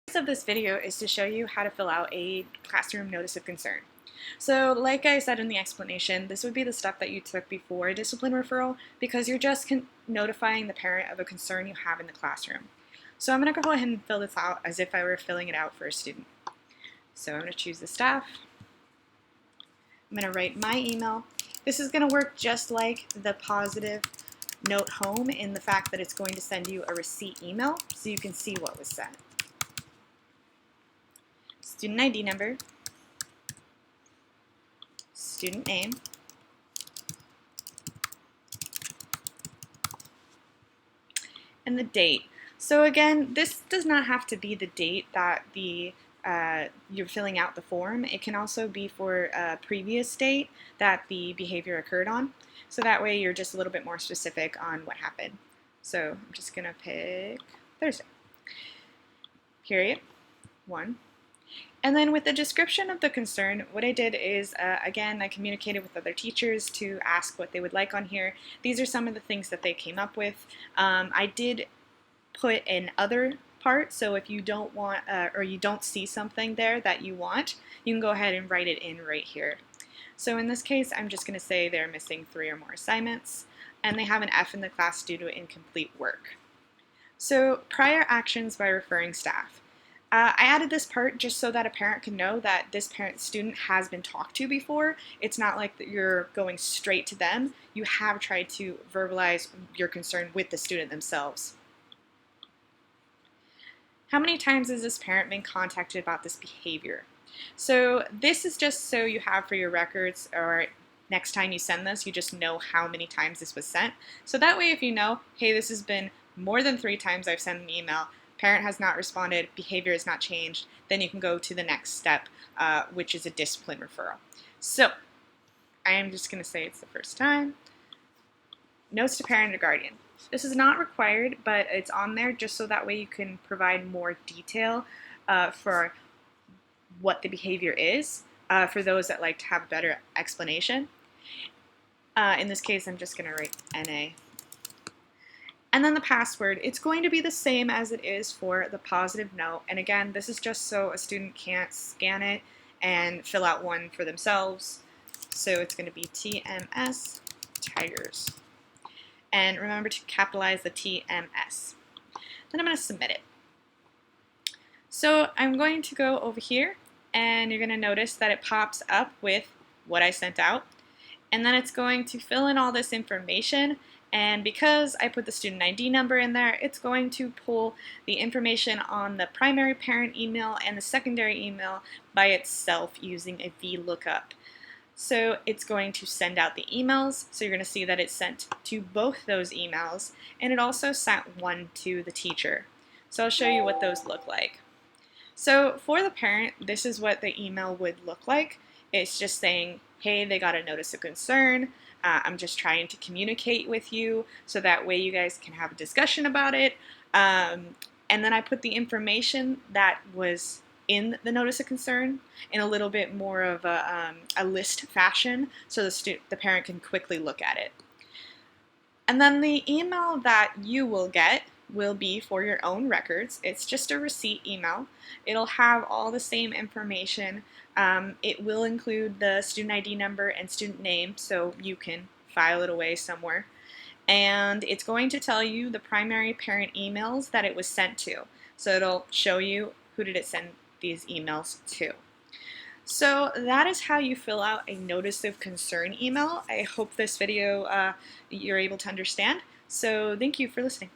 The purpose of this video is to show you how to fill out a classroom notice of concern. So like I said in the explanation, this would be the step that you took before a discipline referral because you're just notifying the parent of a concern you have in the classroom. So I'm going to go ahead and fill this out as if I were filling it out for a student. So I'm going to choose the staff. I'm going to write my email. This is going to work just like the positive note home in the fact that it's going to send you a receipt email so you can see what was sent. Student ID number, student name, and the date. So again, this does not have to be the date that you're filling out the form. It can also be for a previous date that the behavior occurred on. So that way you're just a little bit more specific on what happened. So I'm just going to pick Thursday. Period. 1. And then with the description of the concern, what I did is, again, I communicated with other teachers to ask what they would like on here. These are some of the things that they came up with. I did put an other part, so if you don't want, or you don't see something there that you want, you can go ahead and write it in right here. So in this case, I'm just going to say they're missing 3 or more assignments, and they have an F in the class due to incomplete work. So prior actions by referring staff. I added this part just so that a parent can know that this student has been talked to before. It's not like that you're going straight to them. You have tried to verbalize your concern with the student themselves. How many times has this parent been contacted about this behavior? So this is just so you have for your records, or next time you send this, you just know how many times this was sent. So that way if you know, hey, this has been more than 3 times I've sent an email, parent has not responded, behavior has not changed, then you can go to the next step, which is a discipline referral. So I am just going to say it's the first time. Notes to parent or guardian. This is not required, but it's on there just so that way you can provide more detail for what the behavior is, for those that like to have a better explanation. In this case, I'm just going to write NA. And then the password, it's going to be the same as it is for the positive note. And again, this is just so a student can't scan it and fill out one for themselves. So it's going to be TMS Tigers. And remember to capitalize the TMS. Then I'm going to submit it. So I'm going to go over here, and you're going to notice that it pops up with what I sent out. And then it's going to fill in all this information. And because I put the student ID number in there, it's going to pull the information on the primary parent email and the secondary email by itself using a VLOOKUP. So it's going to send out the emails, so you're going to see that it's sent to both those emails, and it also sent one to the teacher. So I'll show you what those look like. So for the parent, this is what the email would look like. It's just saying, hey, they got a notice of concern. I'm just trying to communicate with you so that way you guys can have a discussion about it. And then I put the information that was in the notice of concern in a little bit more of a list fashion so the parent can quickly look at it. And then the email that you will get will be for your own records. It's just a receipt email. It'll have all the same information. It will include the student ID number and student name so you can file it away somewhere. And it's going to tell you the primary parent emails that it was sent to. So it'll show you who did it send these emails to. So that is how you fill out a notice of concern email. I hope this video you're able to understand. So thank you for listening.